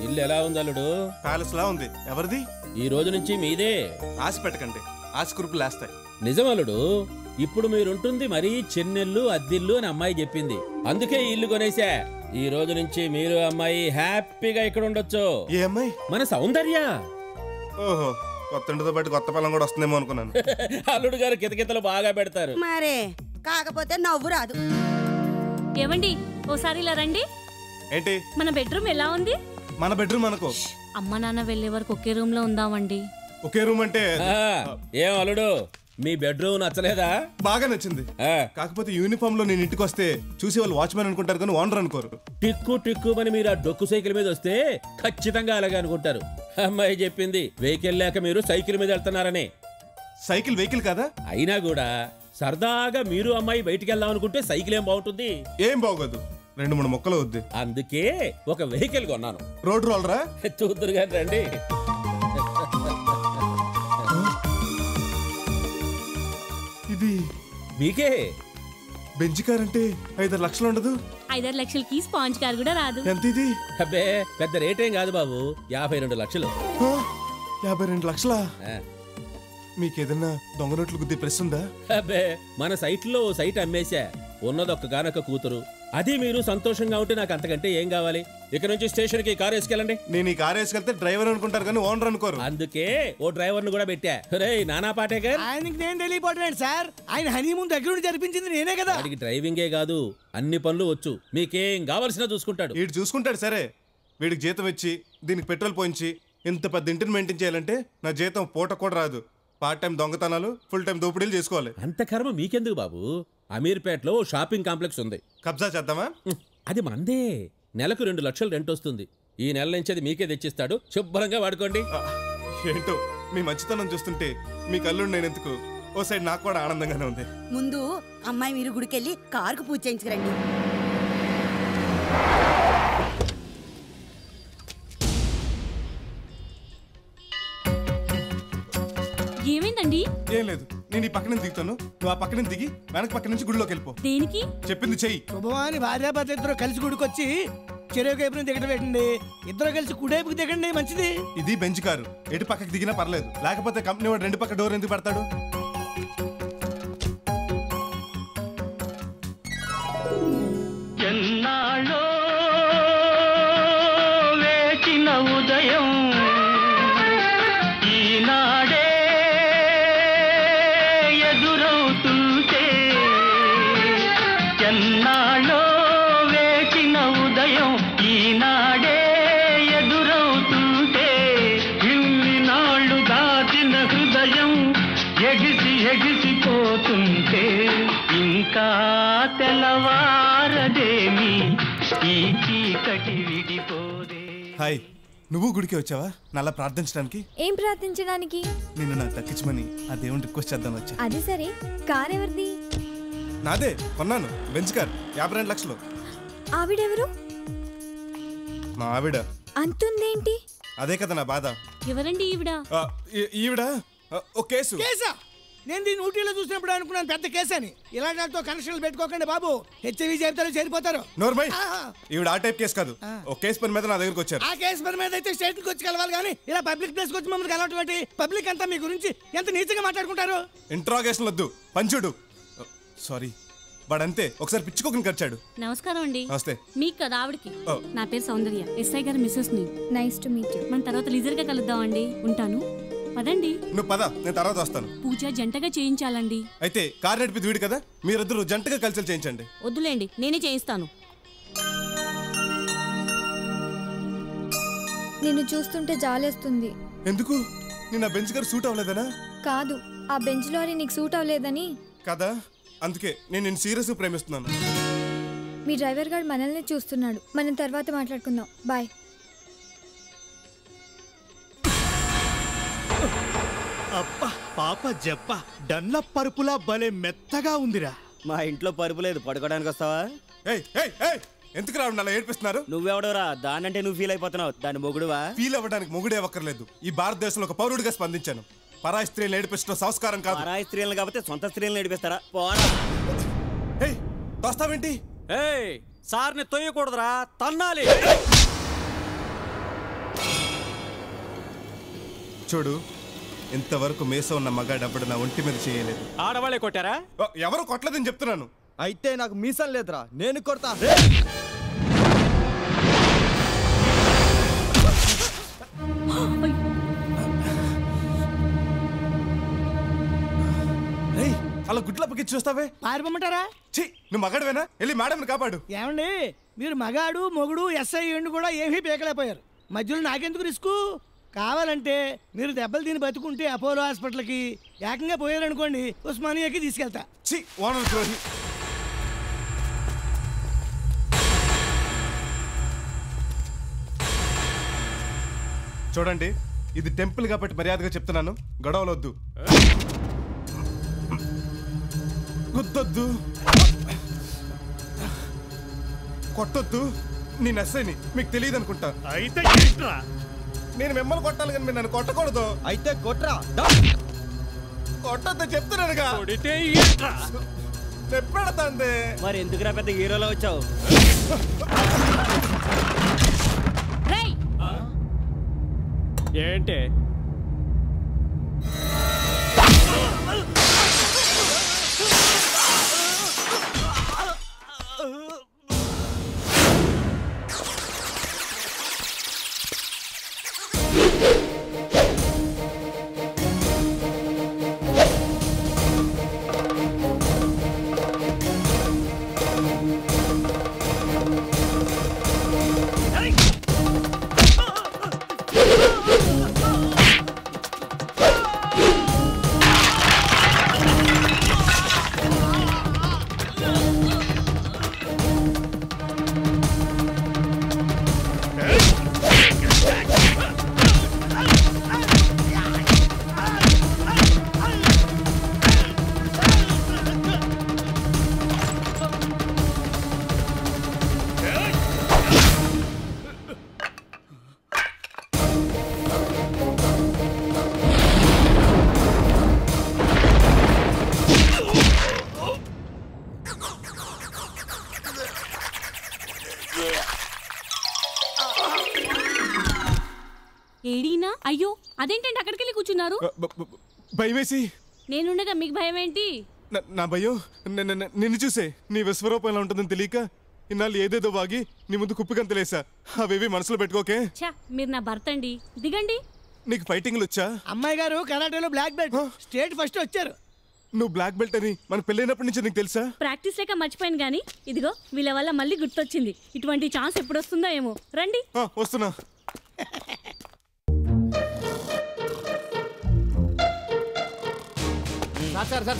ఇల్లు ఎలా ఉంది అల్లుడు? ప్యాలెస్ లా ఉంది. ఎవరిది? ఈ రోజు నుంచి మీదే. ఆశ పెట్టకండి, ఆశ కురుపులు లేస్తాయి. నిజం అల్లుడు, ఇప్పుడు మీరుంటుంది మరీ చిన్నెల్లు అద్దిల్లు అని అమ్మాయి చెప్పింది, అందుకే ఈ ఇల్లు కొనేసా. ఈ రోజు నుంచి మీరు అమ్మాయి హ్యాపీగా ఇక్కడ ఉండొచ్చు. ఏ అమ్మాయి? మన సౌందర్య. ఓహో, కొత్త ఇంటితో పాటు కొత్త పొలం కూడా వస్తుందేమో అనుకున్నాను. అల్లుడు గారు కితకితలు బాగా పెడతారు. మరే కాకపోతే నవ్వు రాదు. ఏమండి ఓసారి ఇలా రండి. ఏంటి? మన బెడ్రూమ్ ఎలా ఉంది? మన బెడ్రూమ్ అనుకో. అమ్మ నాన్న వెళ్లే వరకు ఒకే రూమ్ లో ఉందామండి. ఒకే రూమ్ అంటే ఏం అల్లుడు, మీ బెడ్రూమ్ నచ్చలేదా? బాగా నచ్చింది. కాకపోతే యూనిఫామ్ లో నేను ఇంటికి వస్తే చూసి వాళ్ళు వాచ్మెన్ అనుకుంటారు కానీ ఓనర్ అనుకోరు. టిక్కు టిక్కు అని మీరు ఆ డొక్కు సైకిల్ మీద వస్తే ఖచ్చితంగా అలాగే అనుకుంటారు. అమ్మాయి చెప్పింది వెహికల్ లేక మీరు సైకిల్ మీద వెళ్తున్నారని. సైకిల్ వెహికల్ కదా? అయినా కూడా సరదాగా మీరు అమ్మాయి బయటికి వెళ్దాం అనుకుంటే సైకిల్ ఏం బాగుంటుంది? ఏం బాగోదు, 2-3 మొక్కలు వద్దు. అందుకే ఒక వెహికల్ కొన్నాను. రోడ్ రోలరా? చూద్దరు గాని రండి. ఇది మీకే. బెంచ్ కార్ అంటే 5-6 లక్షలు ఉండదు? 5-6 లక్షలకి స్పాంజ్ కార్ కూడా రాదు. ఎంత ఇది? అబ్బే పెద్ద రేటేం కాదు బాబు, 52 లక్షలు. 52 లక్షలా? మీకేదన్నా దొంగ నోట్లు గుద్దే ప్రెస్ ఉందా? అబ్బే మన సైట్ లో సైట్ అమ్మేశా, ఉన్నదొక్కగానొక్క కూతురు. అది మీరు సంతోషంగా ఉంటే నాకు అంతకంటే ఏం కావాలి? ఇక నుంచి స్టేషన్ కి కారు వేసుకెళ్ళండి. నేను ఈ కారు వేసుకెళ్తే డ్రైవర్ అనుకుంటారు కానీ ఓనర్ అనుకోరు. అందుకే ఓ డ్రైవర్ ను కూడా పెట్టా. రేయ్ నానా పాటేకర్, ఆయనకి నేను తెలియపోతున్నాను సార్. ఆయన హనీమూన్ దగ్గర జరిపించింది నేనే కదా. వాడికి డ్రైవింగే కాదు అన్ని పనులు వచ్చు, మీకేం కావాల్సినా చూసుకుంటాడు. వీడు చూసుకుంటాడు సరే, వీడికి జీతం ఇచ్చి దీనికి పెట్రోల్ పోయించి ఇంత పెద్ద ఇంటిని మెయింటైన్ చేయాలంటే నా జీతం పూట కూడా రాదు. పార్ట్ టైం దొంగతనాలు, ఫుల్ టైం దోపిడీలు చేసుకోవాలి. అంత కర్మ మీకెందుకు బాబు? అమీర్పేటలో షాపింగ్ కాంప్లెక్స్ ఉంది, కబ్జా చేద్దామా? అది మందే. నెలకు 2 లక్షలు రెంట్ వస్తుంది. ఈ నెల నుంచి అది మీకే తెచ్చిస్తాడు, శుభ్రంగా వాడుకోండి. ఏంటో మీ మంచితనం చూస్తుంటే మీ కళ్ళు నేను ఎందుకు ఓ సైడ్ నాకు కూడా ఆనందంగానే ఉంది. ముందు అమ్మాయి మీరు గుడికెళ్ళి కారుకు పూజ చేయించుకురండి. ఏమైందండి? ఏం లేదు, నేను ఈ పక్క నుంచి దిగుతాను, నువ్వు ఆ పక్క నుంచి దిగి వెనక పక్క నుంచి గుడిలోకి వెళ్ళిపో. దేనికి? చెప్పింది చెయ్యి. శుభమాని భార్యాభర్త ఇద్దరు కలిసి గుడికొచ్చి చెరువు వైపున దిగడం పెట్టండి. ఇద్దరు కలిసి కుడేపుకి దిగండి, మంచిది. ఇది బెంచ్ కారు, ఎటు పక్కకి దిగినా పర్లేదు. లేకపోతే కంపెనీ వాడు 2 పక్క డోర్ ఎందుకు పెడతాడు? ఎన్నాళ్ళో వేచిన ఉదయం ఈనాడే ఎదురవుతుంటే, ఎన్నాళ్ళో వేచిన ఉదయం ఈనాడే ఎదురవుతుంటే, ఇన్ని నాళ్ళు దాచిన హృదయం ఎగిసి ఎగిసిపోతుంటే, ఇంకా తెల్లవారదేమి ఈ చీకటి విడిపోదే. హాయ్, నువ్వు గుడికి వచ్చావా నల్ల ప్రార్థించడానికి? ఏం ప్రార్థించడానికి? నిన్ను నాకు దక్కించమని ఆ దేవుని రిక్వెస్ట్ చేద్దాం వచ్చా. అది సరే, కార్ ఎవరిది? నాదే, కొన్నాను. బెంచ్ కార్ 52 లక్షలు. ఆవిడెవరు? మా ఆవిడ. అంతుందేంటి? అదే కదా నా బాధ. ఎవరండి ఈవిడ? ఈవిడ ఓ కేసు. కేసా? నేను దీన్ని ఊటీలో చూసినప్పుడు అనుకున్నాను పెద్ద కేసు అని. ఇలాంటి వాళ్ళతో కనెక్షన్లు పెట్టుకోకండి బాబు, హెచ్ఐవి చేరుతారు, చేరిపోతారు. నోర్మై, ఈవిడ ఆ టైప్ కేసు కాదు. ఓ కేసు పని మీద నా దగ్గరకు వచ్చారు. ఆ కేసు పని మీద అయితే స్టేట్కి వచ్చి కలవాలి కానీ ఇలా పబ్లిక్ ప్లేస్కి వచ్చి మమ్మల్ని కలవటం ఏంటి? పబ్లిక్ అంతా మీ గురించి ఎంత నీచంగా మాట్లాడుకుంటారు. ఇంట్రాగేషన్ వద్దు, పంచుడు. సారీ, వాడంతే ఒకసారి పిచ్చుకోకని ఖర్చాడు. నమస్కారం అండి. నమస్తే. మీకు కదా ఆవిడకి. నా పేరు సౌందర్య, ఎస్ఐ గారు మిస్సెస్ ని. Nice to meet you. మన తర్వాత లీజర్ గా కలుద్దాం అండి. ఉంటాను. పదండి. నువ్వు పద, నేను తర్వాత వస్తాను. పూజ జంటగా చేయించాలండి. అయితే కార్ నడిపి వీడు కదా, మీరిద్దరు జంటగా కలిసి చేయించండి. వద్దులేండి, నేనే చేయిస్తాను. నిన్ను చూస్తుంటే జాలేస్తుంది. ఎందుకు? నేను ఆ బెంచ్ గారు సూట్ అవ్వలేదనా? కాదు, ఆ బెంచ్ లోరీ నీకు సూట్ అవ్వలేదని కదా. అందుకే నేను నిన్ను సీరియస్ ప్రేమిస్తున్నాను. మీ డ్రైవర్ గారు మనల్ని చూస్తున్నాడు, మనం తర్వాత మాట్లాడుకుందాం. బాయ్. అబ్బా పాప జప్ప, డల్ల పరుపులా భలే మెత్తగా ఉందిరా. మా ఇంట్లో పరుపు లేదు, పడుకోవడానికి వస్తావా? ఎందుకు రావడం అలా ఏడిపిస్తున్నారు? నువ్వెవడవరా దానంటే నువ్వు ఫీల్ అయిపోతున్నావు? దాని మొగుడువా? ఫీల్ అవ్వడానికి మొగుడే అక్కర్లేదు. ఈ భారతదేశంలో ఒక పౌరుడిగా స్పందించాను. పరాయి స్త్రీలను ఏడిపించడం సంస్కారం కాదు. పరాయి స్త్రీలను కాబట్టి సొంత స్త్రీలను ఏడిపిస్తారా? పోరా. తోస్తావేంటి? సార్ని తొయ్యకూడదురా, తన్నాలి. చూడు, ఇంతవరకు మేస ఉన్న మగాడప్పుడు నా ఒంటి మీద చేయలేదు. ఆడవాళ్ళే కొట్టారా? ఎవరు కొట్టలేదని చెప్తున్నాను. అయితే నాకు మీసం లేదురా, నేను కొడతా. అలా గుడ్ల పక్కి చూస్తావే, పారిపోమంటారా? నువ్వు మగాడువేనా? వెళ్ళి మేడంని కాపాడు. ఏమండి, మీరు మగాడు మొగుడు ఎస్ఐ ఎండు కూడా ఏమీ పీకలేకపోయారు. మధ్యలో నాకెందుకు రిస్కు? కావాలంటే మీరు దెబ్బలు తిని బతుకుంటే అపోలో హాస్పిటల్కి ఏకంగా పోయారనుకోండి, ఉస్మానియాకి తీసుకెళ్తా. ఓనర్ ద్రోహి. చూడండి, ఇది టెంపుల్ కాబట్టి మర్యాదగా చెప్తున్నాను, గొడవలొద్దు, గుద్దొద్దు, కొట్టొద్దు. నేను ఎస్ఐని, మీకు తెలియదు అనుకుంటా. అయితే నేను మిమ్మల్ని కొట్టాలి కానీ మీరు నన్ను కొట్టకూడదు. అయితే కొట్రా. కొట్టొద్దు చెప్తున్నానుగా. చెప్పెడతాంది. మరి ఎందుకురా పెద్ద హీరోలో వచ్చావు? ఏంటి? ఏడీనా? అయ్యో, అదేంటండి అక్కడికి వెళ్ళి కూర్చున్నారు? భయమేసి. నేనుండగా మీకు భయం ఏంటి? నా భయం నిన్ను చూసే. నీ విశ్వరూపం ఎలా ఉంటుందని తెలియక ఇన్నాళ్ళు ఏదేదో వాగి నీ ముందు కుప్పికంతలేసా. అవేవి మనసులో పెట్టుకోకే. మీరు నా భర్త అండి, దిగండి. నీకు ఫైటింగ్లు వచ్చా? అమ్మాయి గారు కరాటేలో బ్లాక్ బెల్ట్, స్టేట్ ఫస్ట్ వచ్చారు. నువ్వు బ్లాక్ బెల్ట్ అని మన పెళ్ళైనప్పటి నుంచి నీకు తెలుసా? ప్రాక్టీస్ లేక మర్చిపోయాను గానీ ఇదిగో వీళ్ళ వల్ల మళ్ళీ గుర్తొచ్చింది. ఇటువంటి ఛాన్స్ ఎప్పుడు వస్తుందో ఏమో. రండి. వస్తున్నా.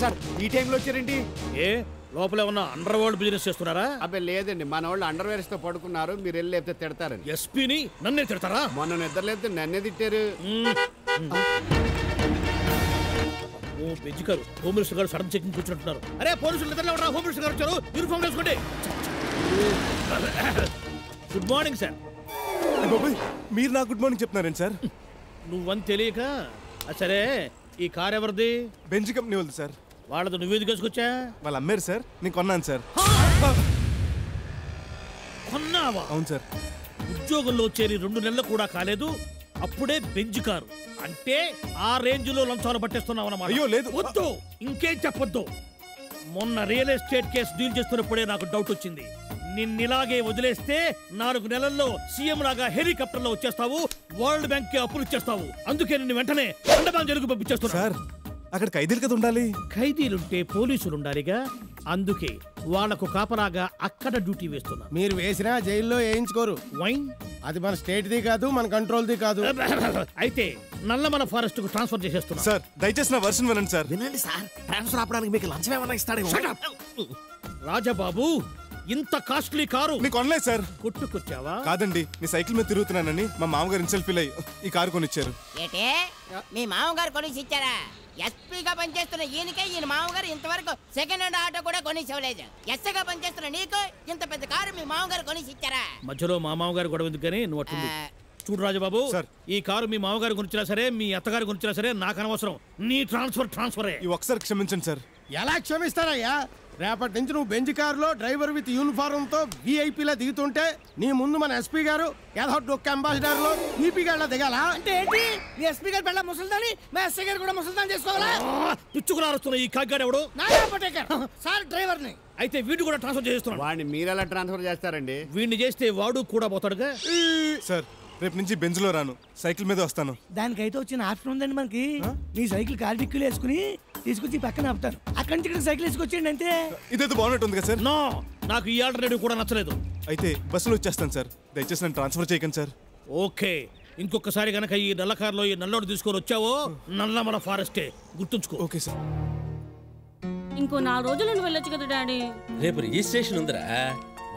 సార్ ఈ టైంలో వచ్చారండి? ఏ లోపల ఏమన్నా అండర్ వరల్డ్ బిజినెస్ చేస్తున్నారా? అబ్బాయి లేదండి, మన వాళ్ళు అండర్ వేర్స్ తో పడుకున్నారు, మీరు వెళ్ళి లేపితే తిడతారని. ఎస్పీని నన్నే తిడతారా? మొన్న నిద్ర లేపితే నన్నే తిట్టారు. ఓ బెజ్జికారు హోమ్ మినిస్టర్ గారు సడన్ చెకింగ్ కూర్చుంటున్నారు. అరే పోలీసులు నిద్రలో ఉన్నారా? హోమ్ మినిస్టర్ గారు వచ్చారు, యూనిఫామ్ వేసుకోండి. Good morning sir. మీరు నాకు గుడ్ మార్నింగ్ చెప్తున్నారేంటి సార్? నువ్వని తెలియక. సరే, ఈ కార్ ఎవరిది? బెంజ్ కంపెనీ వాళ్ళది సార్. వాళ్ళతో నువ్వేది తీసుకొచ్చా? వాళ్ళు అమ్మారు సార్, నేను కొన్నాను సార్. కొన్నావా? అవును సార్. ఉద్యోగంలో చేరి 2 నెలలు కూడా కాలేదు, అప్పుడే బెంజ్ కారు అంటే ఆ రేంజ్ లో లంచాలు పట్టేస్తున్నావు అన్నమాట. అయ్యో లేదు. వద్దు, ఇంకేం చెప్పొద్దు. మొన్న రియల్ ఎస్టేట్ కేసు డీల్ చేస్తున్నప్పుడే నాకు డౌట్ వచ్చింది. నిన్నిలాగే వదిలేస్తే 4 నెలల్లో సీఎం లాగా హెలికాప్టర్ లో వచ్చేస్తావు, వరల్డ్ బ్యాంక్ కి అప్పులు ఇచ్చేస్తావు. అందుకే నిన్ను వెంటనే అండమాన్ జైలుకు పంపించేస్తున్నా. సార్, అక్కడ ఖైదీలు కదా ఉండాలి. ఖైదీలుంటే పోలీసులు ఉండాలిగా, అందుకే వాళ్లకు కాపలాగా అక్కడ డ్యూటీ వేస్తున్నా. మీరు వేసినా జైల్లో వేయించుకోరు. వైన్ అది మన స్టేట్ ది కాదు, మన కంట్రోల్ ది కాదు. అయితే నల్లమల ఫారెస్ట్ కు ట్రాన్స్ఫర్ చేసేస్తున్నా. సార్ దయచేసి నా వర్షన్ వినండి సార్. వినండి సార్, ట్రాన్స్ఫర్ ఆపడానికి మీకు లంచం ఏమన్నా ఇస్తాడేమో. రాజాబాబు, ఇంత కాస్ట్లీ కారు నీకు కొనలేదు సార్. కొట్టుకొచ్చావా? కాదండి, నీ సైకిల్ మీద తిరుగుతున్నానని మా మామగారు ఇన్సల్ట్ ఫీల్ అయ్యి ఈ కారు కొనిచ్చారు. ఏటే మీ మామగారు కొనిసి ఇచ్చారా? ఎస్పీగా పనిచేస్తున్న ఈయనకే ఈయన మామగారు ఇంతవరకు సెకండ్ హ్యాండ్ ఆటో కూడా కొనిచ్చలేదు. ఎస్ఐగా పనిచేస్తున్న నీకు ఇంత పెద్ద కారు మీ మామగారు కొనిసి ఇచ్చారా? మధ్యలో మా మామగారు గొడవ ఎందుకని నువ్వు అట్టుంది. చూడు రాజబాబు, ఈ కారు మీ మామగారు గురించినా సరే, మీ అత్తగారి గురించినా సరే నాకు అనవసరం. నీ ట్రాన్స్ఫరే. ఈ ఒకసారి క్షమించండి సార్. ఎలా క్షమిస్తారయ్యా? రేపటి నుంచి నువ్వు బెంజ్ కారులో డ్రైవర్ విత్ యూనిఫారం తో విఐపీలా దిగుతుంటే నీ ముందు మన ఎస్పీ గారు ఏదో డొక్క అంబాసిడర్ లో ఈపీ గారిలా దిగాలా? అంటే ఏంటి మీ ఎస్పీ గారు పెళ్ళ ముసల్దాని మా ఎస్ఐ గారు కూడా ముసల్దాని చేసుకోవాలా? పిచ్చుకులారుస్తున్న ఈ కాగ్గాడు ఎవడు? సార్ డ్రైవర్ ని. అయితే వీడు కూడా ట్రాన్స్ఫర్ చేస్తున్నాడు. వాడిని మీరెలా ట్రాన్స్ఫర్ చేస్తారండి? వీడిని చేస్తే వాడు కూడా పోతాడుగా. సార్ రేపు నుంచి బెంజ్ లో రాను, సైకిల్ మీద వస్తాను. దానికైతే వచ్చిన ఆప్షన్ ఉందండి మనకి. మీ సైకిల్ కార్ డిక్కీలో వేసుకుని తీసుకొచ్చి పక్కన ఆపుతాను. అక్కడి నుంచి ఇక్కడ సైకిల్ వేసుకొచ్చేయండి అంతే. ఇదైతే బాగున్నట్టుంది కదా సార్? నో, నాకు ఈ ఆల్టర్నేటివ్ కూడా నచ్చలేదు. అయితే బస్సులో వచ్చేస్తాను సార్, దయచేసి నన్ను ట్రాన్స్ఫర్ చేయకండి సార్. ఓకే, ఇంకొకసారి గనక ఈ నల్ల కార్లో ఈ నల్లోడు తీసుకొని వచ్చావో నల్ల మన ఫారెస్టే, గుర్తుంచుకో. Okay sir. ఇంకో 4 రోజులు నువ్వు వెళ్ళొచ్చు కదా డాడీ. రేపు రిజిస్ట్రేషన్ ఉందిరా,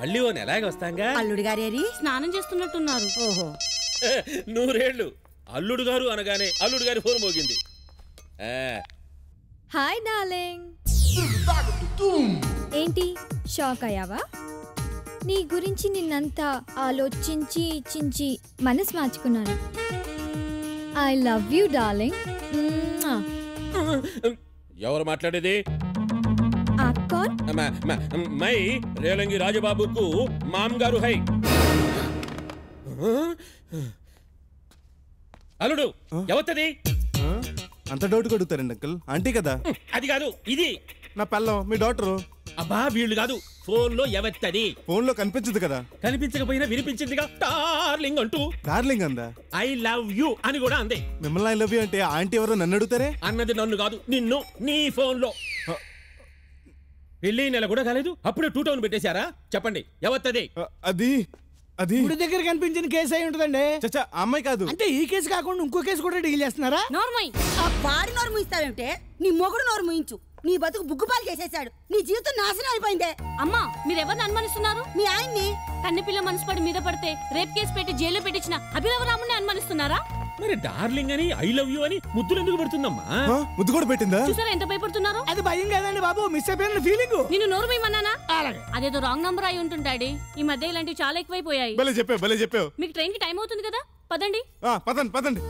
మళ్ళీ ఓ నెలాగ వస్తాంగా. అల్లుడు గారి స్నానం చేస్తున్నట్టున్నారు. ఓహో, 100 ఏళ్ళు. అల్లుడు గారు అనగానే అల్లుడు గారి ఫోన్ మోగింది. Hi darling. ఏంటి షాక్ అయ్యావా? నీ గురించి నిన్నంతా ఆలోచించి చించి మనసు మార్చుకున్నాను. I love you darling. ఎవరు మాట్లాడేది? ఆప్కాన్ మై రేలంగి రాజబాబుకు మామ్ గారు హై. అల్లుడు ఎవత్తది? అంత డౌట్ అడుగుతారండి అంకుల్? ఆంటీ కదా. అది కాదు, ఇది నా పిల్లం, మీ డాక్టరు. అబ్బా వీళ్ళు కాదు, ఫోన్ లో ఎవత్తది? ఫోన్ లో కనిపించదు కదా. కనిపించకపోయినా వినిపించిందిగా డార్లింగ్ అంటూ. డార్లింగ్ అందా? ఐ లవ్ యూ అని కూడా అందే. మిమ్మల్ని ఐ లవ్ యూ అంటే ఆంటీ ఎవరో నన్ను అడుగుతారే? అన్నది నన్ను కాదు, నిన్ను. నీ ఫోన్ లో. పెళ్లి నెల కూడా కాలేదు, అప్పుడే 2 టౌన్ పెట్టేశారా? చెప్పండి ఎవత్తది? అది అది గుడి దగ్గర కనిపించిన కేసు అయి ఉంటుందండి. చచ్చా, అమ్మాయి కాదు. అంటే ఈ కేసు కాకుండా ఇంకో కేసు కూడా డీల్ చేస్తున్నారా? నోర్మై. ఆ వాడి నోరు ముయిస్తావేంటే? నీ మొగుడు నోరు ముయించు. నీ బతుకు బుగ్గుపాలు చేసేశాడు. నీ జీవితం నాశనం అయిపోయిందే. అమ్మా మీరెవరిని అనుమానిస్తున్నారు? మీ ఆయన్ని. కన్నెపిల్ల మనసు పడి మీద పడితే రేప్ కేసు పెట్టి జైల్లో పెట్టించిన అభినవరాముని అనుమానిస్తున్నారా? మరి డార్లింగ్ అని ఐ లవ్ యూ అని ముద్దులు ఎందుకు పెడుతుందమ్మా? ముద్దు కూడా పెట్టిందా? చూసారా ఎంత భయపడుతున్నారో? అది భయం కాదండి బాబు, మిస్ అయిపోయిన ఫీలింగ్. నిన్ను నోరు మీమన్నానా? అదేదో రాంగ్ నంబర్ అయి ఉంటుంది. ఈ మధ్య ఇలాంటివి చాలా ఎక్కువైపోయాయి. భలే చెప్పావు. మీకు ట్రైన్ కి టైం అవుతుంది కదా, పదండి. పదండి.